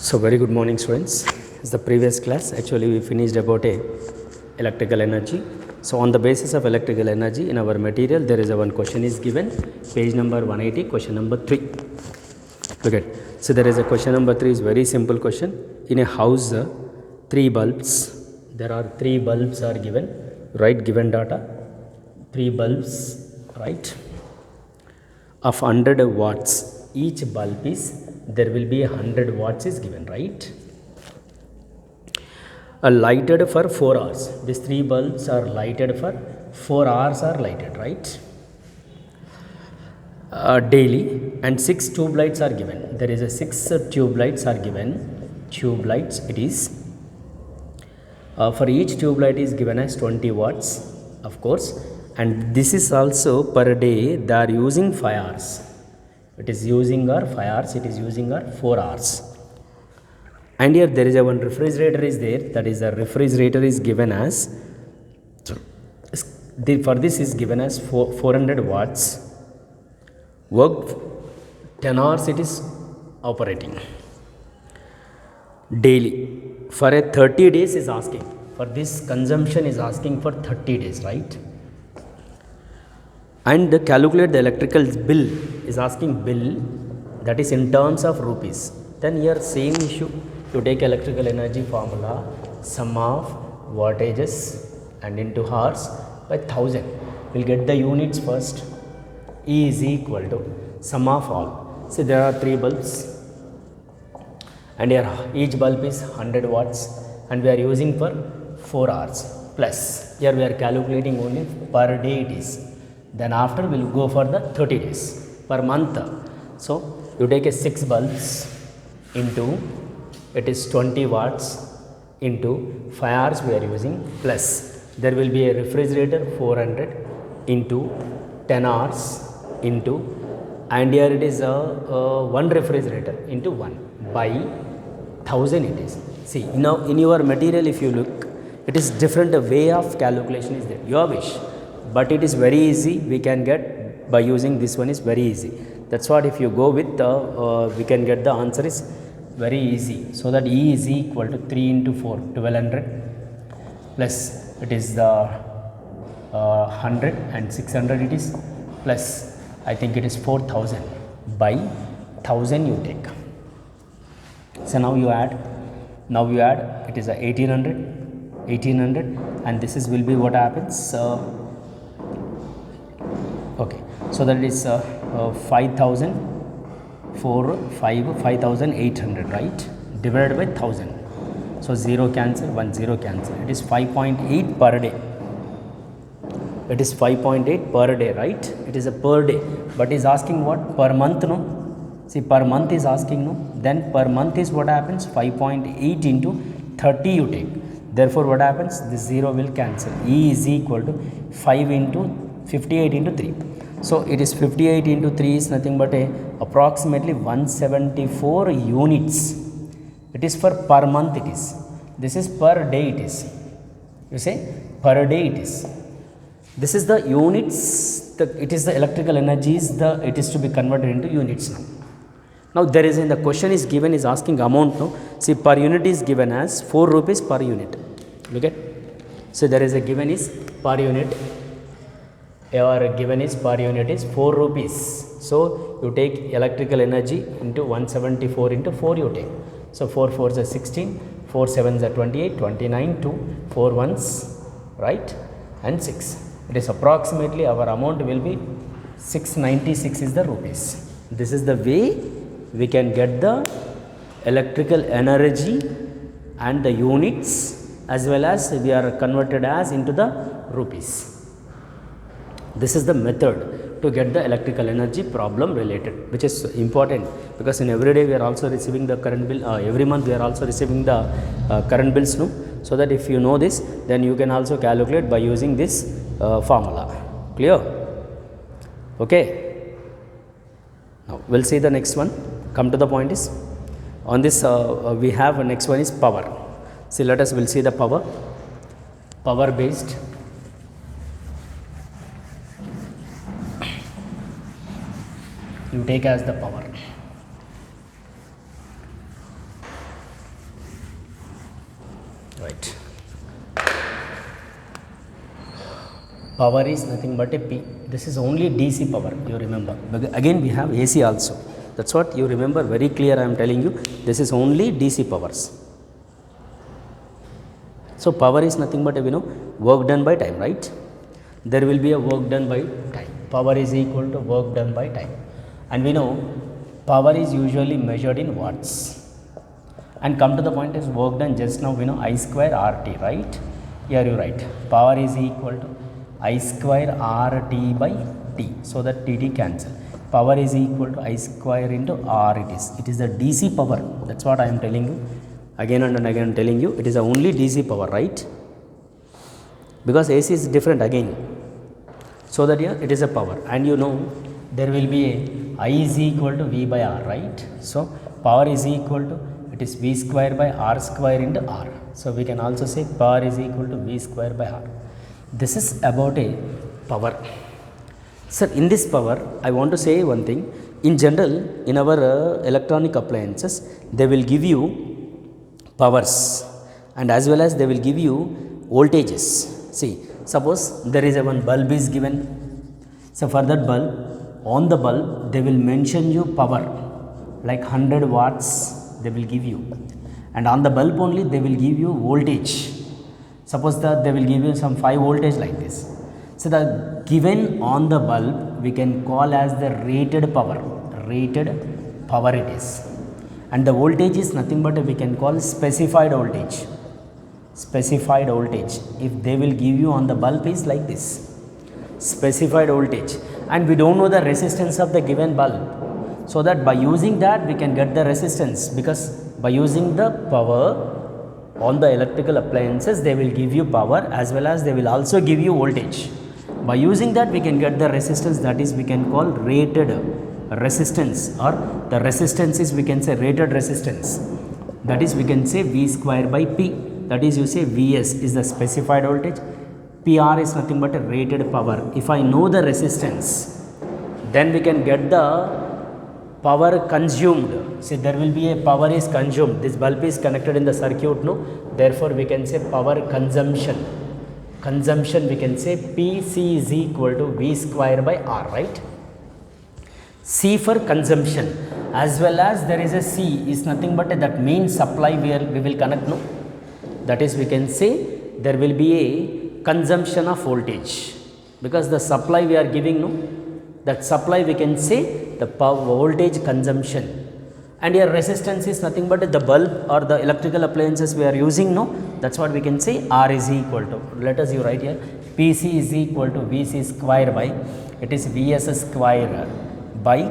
So very good morning students. It's the previous class. Actually we finished about electrical energy. So on the basis of electrical energy in our material there is a one question is given, page number 180, question number 3. Look at. So there is a question number 3 is very simple question. In a house, 3 bulbs. There are 3 bulbs are given. Right, given data. 3 bulbs, right, of 100 watts. Each bulb is, there will be 100 watts is given, right? Lighted for 4 hours. These 3 bulbs are lighted for 4 hours are lighted, right? Daily, and 6 tube lights are given. There is a 6 tube lights are given. Tube lights it is. For each tube light is given as 20 watts, of course, and this is also per day they are using 5 hours. It is using our 5 hours, it is using our 4 hours. And here there is a one refrigerator is there, that is the refrigerator is given as, for this is given as 400 watts. Worked 10 hours it is operating. Daily. For a 30 days is asking. For this consumption is asking for 30 days, right? And calculate the electrical bill is asking bill, that is in terms of rupees. Then here same issue, to take electrical energy formula, sum of wattages and into hours by 1000. We'll get the units first. E is equal to sum of all. See there are 3 bulbs and here each bulb is 100 watts and we are using for 4 hours, plus here we are calculating only per day it is. Then after we will go for the 30 days per month. So you take a 6 bulbs into, it is 20 watts into 5 hours we are using, plus there will be a refrigerator 400 into 10 hours into, and here it is one refrigerator into 1 by 1000 it is. See now in your material if you look, it is different way of calculation is there, your wish, but it is very easy, we can get by using this one is very easy. That's what if you go with we can get the answer is very easy. So that E is equal to 3 into 4, 1200, plus it is the 100 and 600 it is, plus I think it is 4000 by 1000 you take. So now you add, it is a 1800, and this is will be what happens. Okay, so that is 5800, right, divided by 1000. So 0 cancel, 1 0 cancel. It is 5.8 per day. It is 5.8 per day, right? It is a per day, but is asking what per month, no? See per month is asking, no? Then per month is what happens, 5.8 into 30 you take. Therefore what happens, this 0 will cancel. E is equal to 5 into 58 into 3. So it is 58 into 3 is nothing but approximately 174 units. It is for per month it is. This is per day it is. You say per day it is. This is the units, it is the electrical energy is it is to be converted into units now. Now there is in the question is given is asking amount, no? See per unit is given as 4 rupees per unit. Look at. So there is a given is per unit, or given is per unit is 4 rupees. So you take electrical energy into 174 into 4 you take. So 4 4s are 16, 4 7s are 28, 29, 2, 4 1s, right, and 6. It is approximately our amount will be 696 is the rupees. This is the way we can get the electrical energy and the units, as well as we are converted as into the rupees. This is the method to get the electrical energy problem related, which is important because in every day we are also receiving the current bill, every month we are also receiving the current bills, no? So that if you know this, then you can also calculate by using this formula. Clear? Okay. Now we'll see the next one. Come to the point is, on this we have next one is power. See, let us will see the power based. You take as the power. power is nothing but a P. This is only DC power, you remember. But again we have AC also. That's what you remember very clear. I am telling you, this is only DC powers. So power is nothing but work done by time, right? There will be a work done by time. Power is equal to work done by time. And we know power is usually measured in watts. And come to the point is work done just now, I square RT, right? Here you write power is equal to I square RT by T. So that TT cancel. Power is equal to I square into R it is. It is the DC power. That's what I am telling you. Again and again telling you, it is the only DC power, right? Because AC is different again. So that here it is a power. And there will be a I is equal to V by R, right? So power is equal to, it is V square by R square into R. So we can also say power is equal to V square by R. This is about a power. Sir, in this power, I want to say one thing. In general, in our electronic appliances, they will give you powers and as well as they will give you voltages. See, suppose there is a one bulb is given. So for that bulb, on the bulb, they will mention you power like 100 watts they will give you. And on the bulb only, they will give you voltage. Suppose that they will give you some 5 voltage like this. So the given on the bulb we can call as the rated power. Rated power it is. And the voltage is nothing but we can call specified voltage. Specified voltage. If they will give you on the bulb is like this. Specified voltage. And we don't know the resistance of the given bulb. So that by using that we can get the resistance, because by using the power on the electrical appliances, they will give you power as well as they will also give you voltage. By using that we can get the resistance, that is we can call rated resistance, or the resistance is we can say rated resistance. That is we can say V square by P. That is you say Vs is the specified voltage, PR is nothing but a rated power. If I know the resistance, then we can get the power consumed. See, there will be a power is consumed. This bulb is connected in the circuit, no? Therefore, we can say power consumption. Consumption we can say PC is equal to V square by R, right? C for consumption, as well as there is a C is nothing but that main supply where we will connect, no? That is we can say there will be a consumption of voltage, because the supply we are giving, no? That supply we can say the power voltage consumption. And here resistance is nothing but the bulb or the electrical appliances we are using, no? That's what we can say R is equal to, let us you write here, PC is equal to VC square by, it is Vs square by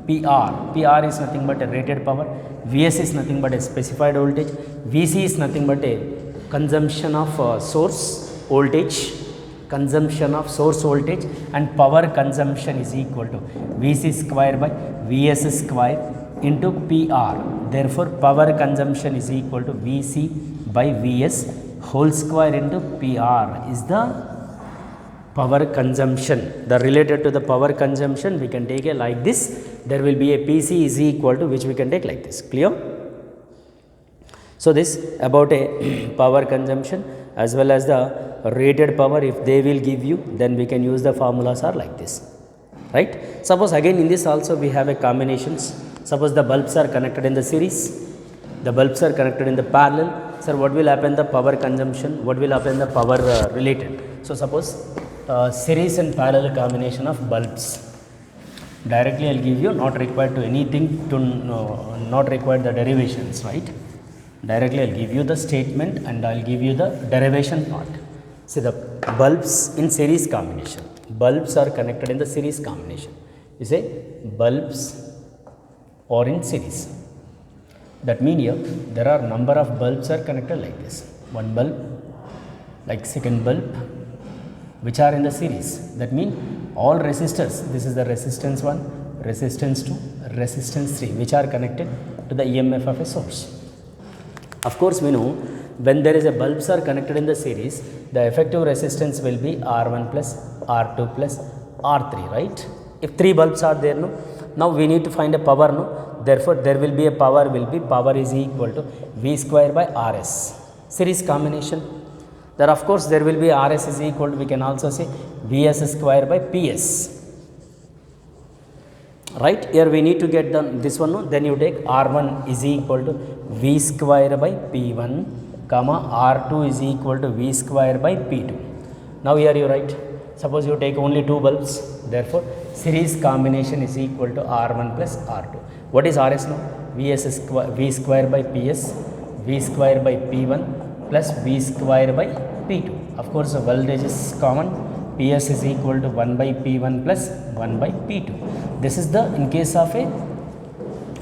PR. PR is nothing but a rated power, Vs is nothing but a specified voltage, Vc is nothing but a consumption of source voltage, consumption of source voltage, and power consumption is equal to Vc square by Vs square into PR. Therefore, power consumption is equal to Vc by Vs whole square into PR is the power consumption. The related to the power consumption we can take it like this. There will be a PC is equal to, which we can take like this. Clear? So this about a power consumption as well as the rated power. If they will give you, then we can use the formulas are like this, right? Suppose again in this also we have a combinations. Suppose the bulbs are connected in the series, the bulbs are connected in the parallel. Sir, what will happen the power consumption? What will happen the power related? So suppose series and parallel combination of bulbs. Directly I will give you, not required to anything to not required the derivations, right? Directly I will give you the statement and I will give you the derivation part. See, the bulbs in series combination. Bulbs are connected in the series combination. You say bulbs or in series. That means here there are number of bulbs are connected like this. One bulb, like second bulb, which are in the series. That means all resistors, this is the resistance 1, resistance 2, resistance 3, which are connected to the EMF of a source. Of course, we know when there is a bulbs are connected in the series, the effective resistance will be R1 plus R2 plus R3, right? If 3 bulbs are there, no? Now we need to find a power, no? Therefore, there will be a power is equal to V square by Rs. Series combination. There of course there will be RS is equal to, we can also say Vs square by Ps, right? Here we need to get this one, no? Then you take R1 is equal to V square by P1 comma R2 is equal to V square by P2. Now here you write, suppose you take only two bulbs, therefore series combination is equal to R1 plus R2. What is RS now? V square by Ps, V square by P1 plus V square by P2. Of course the voltage is common, Ps is equal to 1 by P1 plus 1 by P2. This is the, in case of a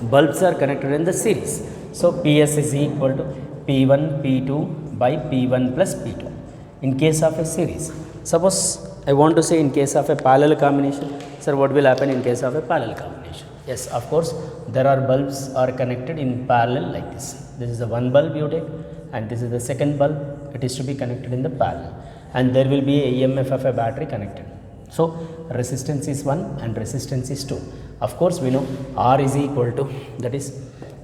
bulbs are connected in the series. So Ps is equal to P1 P2 by P1 plus P2 in case of a series. Suppose I want to say in case of a parallel combination, sir, what will happen in case of a parallel combination? Yes, of course there are bulbs are connected in parallel like this. This is the one bulb you take and this is the second bulb, it is to be connected in the parallel, and there will be a EMF of a battery connected. So resistance is 1 and resistance is 2. Of course we know R is equal to, that is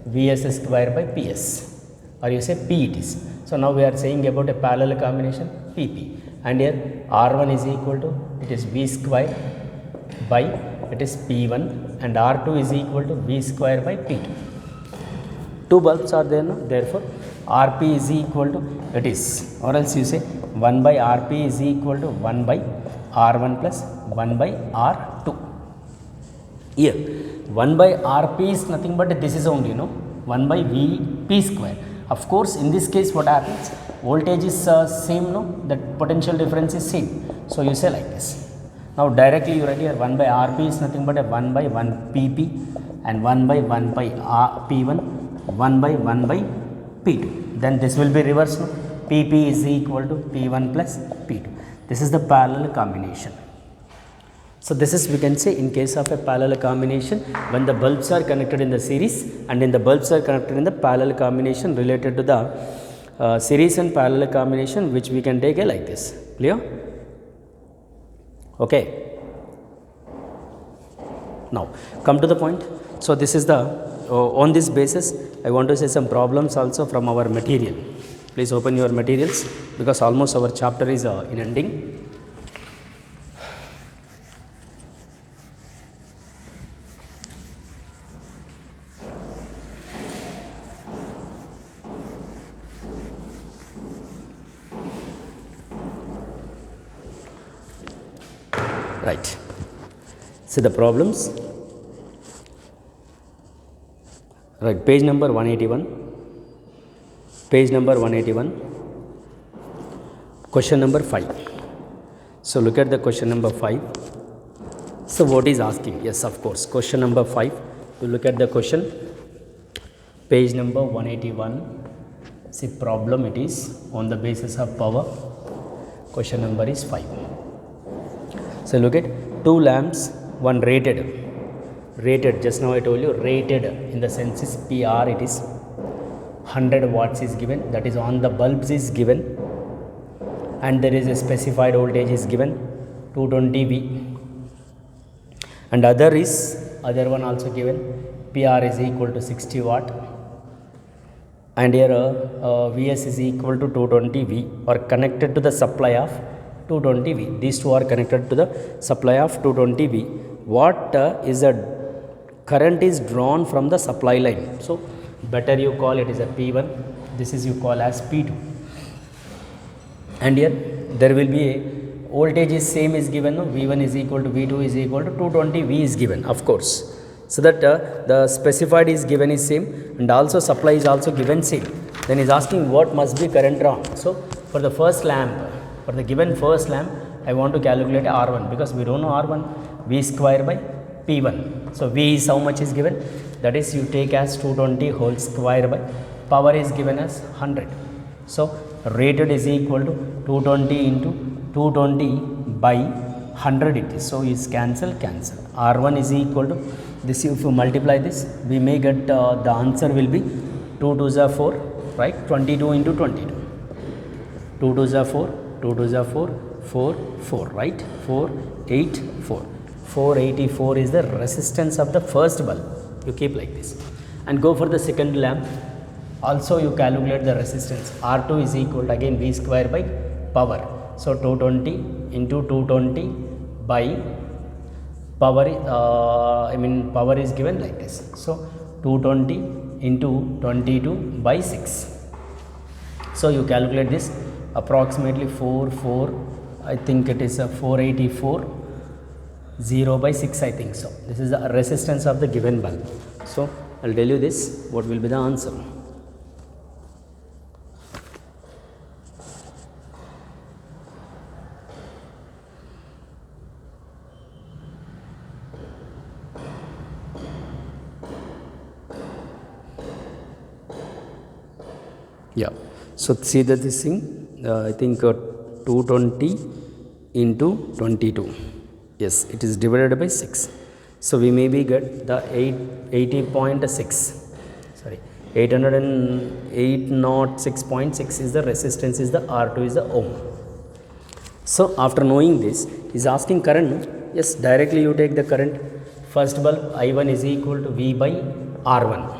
Vs square by Ps, or you say P it is. So now we are saying about a parallel combination Pp, and here R1 is equal to, it is V square by, it is P1, and R2 is equal to V square by P2. Two bulbs are there now, therefore Rp is equal to, it is, or else you say 1 by Rp is equal to 1 by R1 plus 1 by R2. Here 1 by Rp is nothing but this is only, 1 by Vp square. Of course in this case what happens, voltage is same, that potential difference is same, so you say like this. Now directly you write here 1 by Rp is nothing but a 1 by 1 Pp and 1 by P1, 1 by 1 by P2. Then this will be reversed, Pp is equal to P1 plus P2. This is the parallel combination. So this is, we can say, in case of a parallel combination, when the bulbs are connected in the series and in the bulbs are connected in the parallel combination related to the series and parallel combination, which we can take like this. Clear? Okay. Now come to the point. So this is the, on this basis I want to say some problems also from our material. Please open your materials because almost our chapter is in ending. Right. See the problems. Right, page number 181. Page number 181. Question number 5. So look at the question number 5. So what is asking? Yes, of course. Question number 5. You look at the question. Page number 181. See problem, it is on the basis of power. Question number is 5. So look at 2 lamps, one rated, just now I told you rated in the sense is PR, it is 100 watts is given, that is on the bulbs is given, and there is a specified voltage is given 220 V, and other one also given, PR is equal to 60 watt, and here Vs is equal to 220 V, or connected to the supply of 220 V. These two are connected to the supply of 220 V. What is the current is drawn from the supply line? So better you call it is a P1. This is you call as P2. And here there will be a voltage is same is given. No? V1 is equal to V2 is equal to 220 V is given, of course. So that the specified is given is same, and also supply is also given same. Then is asking what must be current drawn. So for the first lamp, for the given first lamp, I want to calculate R1 because we don't know R1, V square by P1. So V is how much is given, that is you take as 220 whole square by power is given as 100. So rated is equal to 220 into 220 by 100 it is. So is cancel. R1 is equal to this, if you multiply this we may get the answer will be 2 2s are 4, right? 22 into 22. 2 2s are 4, 2 2s are 4, 4, 4, right? 4, 8, 4. 484 is the resistance of the first bulb. You keep like this. And go for the second lamp. Also you calculate the resistance. R2 is equal to again V square by power. So 220 into 220 by power, power is given like this. So 220 into 22 by 6. So you calculate this, approximately 4 I think it is 484, 0 by 6 I think so. This is the resistance of the given bulb. So I'll tell you this, what will be the answer. Yeah, so see that this thing, I think 220 into 22, yes, it is divided by 6. So we maybe get the 80.6, sorry, 806.6 is the resistance, is the R2 is the ohm. So after knowing this, is asking current. Yes, directly you take the current. First bulb I1 is equal to V by R1.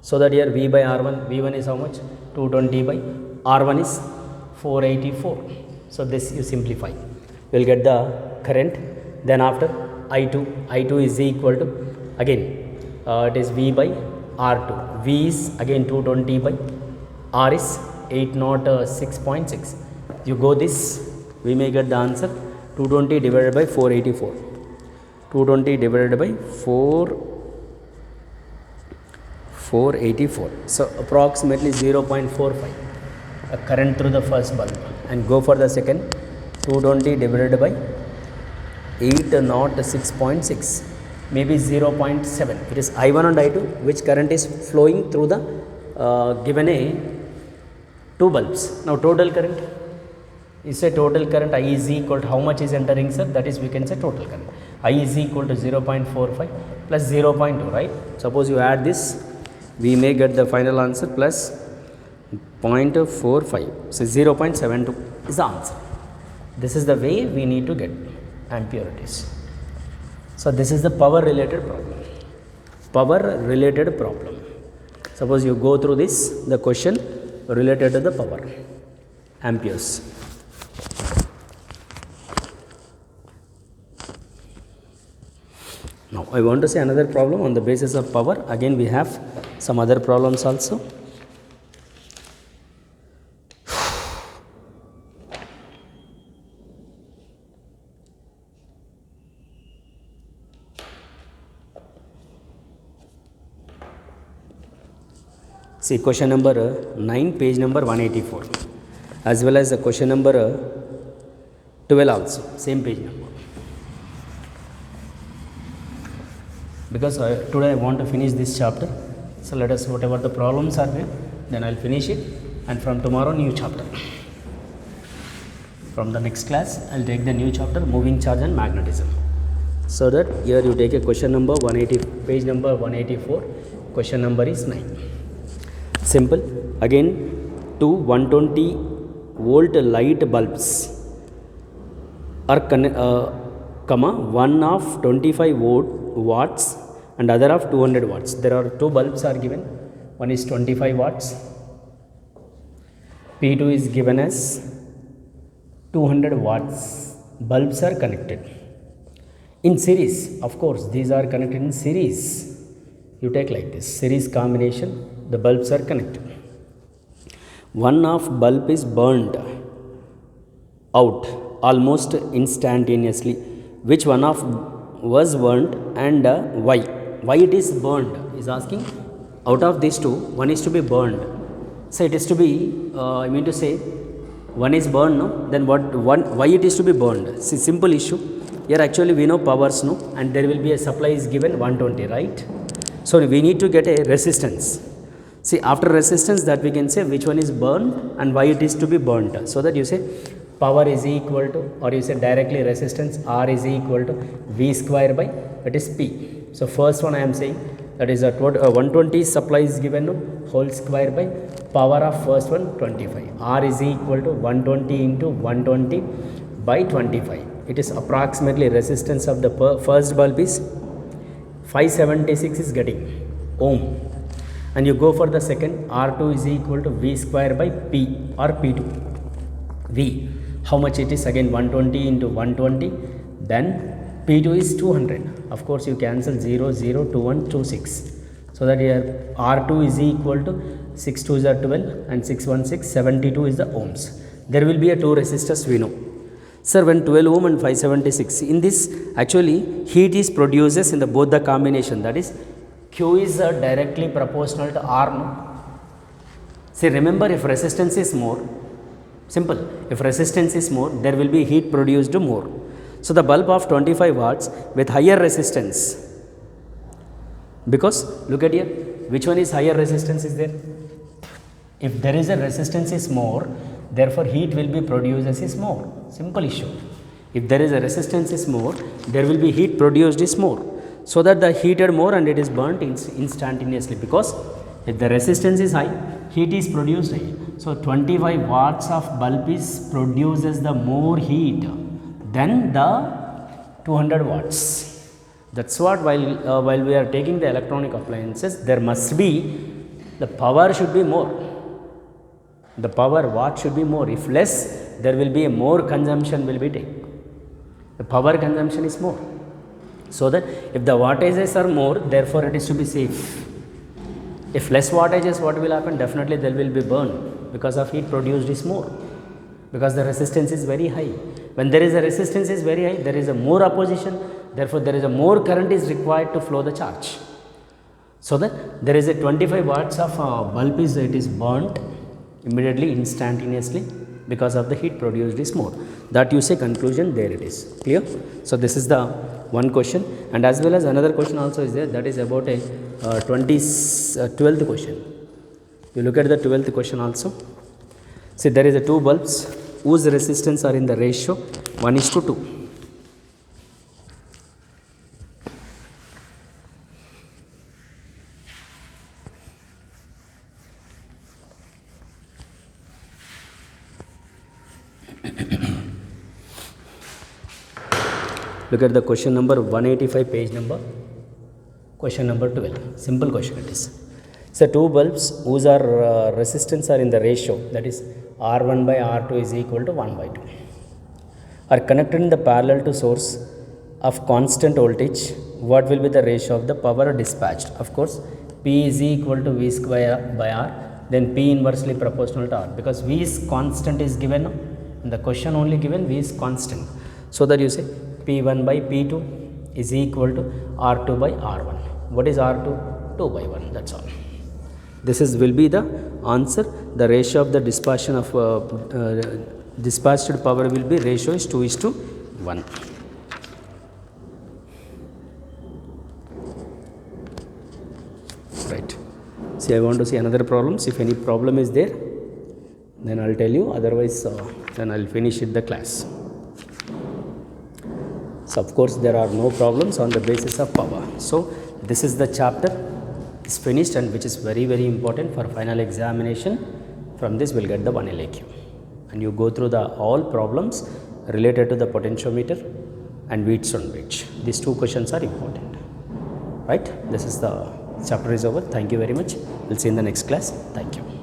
So that here V by R1, V1 is how much? 220 by R1 is 484. So this you simplify, you will get the current. Then after I2 is equal to, again it is V by R2. V is again 220 by R is 806.6. You go this, we may get the answer 220 divided by 484. 220 divided by 484. So approximately 0.45 a current through the first bulb. And go for the second, 220 divided by 806.6, maybe 0.7. It is I1 and I2, which current is flowing through the given a two bulbs. Now total current is a total current. I is equal to how much is entering, sir? That is, we can say total current. I is equal to 0.45 plus 0.2, right? Suppose you add this, we may get the final answer plus 0.45. So 0.72 is the answer. This is the way we need to get amperities. So this is the power related problem. Power related problem. Suppose you go through this, the question related to the power, amperes. Now I want to say another problem on the basis of power. Again we have some other problems also. See question number 9, page number 184, as well as the question number 12 also, same page number. Because today I want to finish this chapter, so let us, whatever the problems are there, then I'll finish it, and from tomorrow new chapter. From the next class I'll take the new chapter, moving charge and magnetism. So that here you take a question number 180, page number 184, question number is 9. Simple. Again, two 120 volt light bulbs are one of 25 watts and other of 200 watts. There are two bulbs are given. One is 25 watts. P2 is given as 200 watts. Bulbs are connected in series. Of course, these are connected in series. You take like this, series combination. The bulbs are connected. One of bulb is burned out almost instantaneously. Which one of was burned and why? Why it is burned is asking. Out of these two, one is to be burned. So it is to be, I mean to say, one is burned, no? Then what? Why it is to be burned? See, simple issue. Here actually we know powers, no? And there will be a supply is given 120, right? So we need to get a resistance. See, after resistance, that we can say which one is burned and why it is to be burnt. So that you say power is equal to, or you say directly resistance R is equal to V square by, that is P. So first one I am saying, that is a 120 supply is given, no? Whole square by power of first one 25. R is equal to 120 into 120 by 25. It is approximately resistance of the first bulb is 576 is getting ohm. And you go for the second, R2 is equal to V square by P or P2. V. How much it is? Again 120 into 120. Then P2 is 200. Of course, you cancel 0, 0, 2, 1, 2, 6. So that here R2 is equal to 6 2s are 12 and 6 1 6, 72 is the ohms. There will be a 2 resistors we know. Sir, when 12 ohm and 576, in this actually heat is produces in the both the combination, that is Q is directly proportional to R. No? See, remember, if resistance is more, simple, if resistance is more, there will be heat produced more. So the bulb of 25 watts with higher resistance, because look at here, which one is higher resistance is there? If there is a resistance is more, therefore heat will be produced as is more. Simple issue. If there is a resistance is more, there will be heat produced is more. So that the heated more and it is burnt instantaneously, because if the resistance is high, heat is produced high. So 25 watts of bulb is produces the more heat than the 200 watts. That's what while we are taking the electronic appliances, there must be, the power should be more. The power watt should be more. If less, there will be a more consumption will be taken. The power consumption is more. So that if the wattages are more, therefore it is to be safe. If less wattages, what will happen? Definitely there will be burn, because of heat produced is more, because the resistance is very high. When there is a resistance is very high, there is a more opposition, therefore there is a more current is required to flow the charge. So that there is a 25 watts of bulb is, it is burnt immediately, instantaneously, because of the heat produced is more. That you say conclusion, there it is. Clear? So this is the one question, and as well as another question also is there, that is about a 12th question. You look at the 12th question also. See, there is a two bulbs whose resistance are in the ratio 1:2. Look at the question number 185, page number, question number 12. Simple question it is. So two bulbs whose resistance are in the ratio, that is R1 by R2 is equal to 1/2, are connected in the parallel to source of constant voltage. What will be the ratio of the power dispatched? Of course, P is equal to V square by R, then P inversely proportional to R, because V is constant is given. In the question only given V is constant. So that you say P1 by P2 is equal to R2 by R1. What is R2? 2 by 1. That's all. This is will be the answer. The ratio of the dispersion of dispatched power will be, ratio is 2:1. Right. See, I want to see another problems. If any problem is there, then I'll tell you. Otherwise, then I'll finish it the class. So of course there are no problems on the basis of power. So this is the chapter is finished, and which is very important for final examination. From this we'll get the 1 LAQ, and you go through the all problems related to the potentiometer and Wheatstone bridge. These two questions are important. Right? This is the chapter is over. Thank you very much. We'll see you in the next class. Thank you.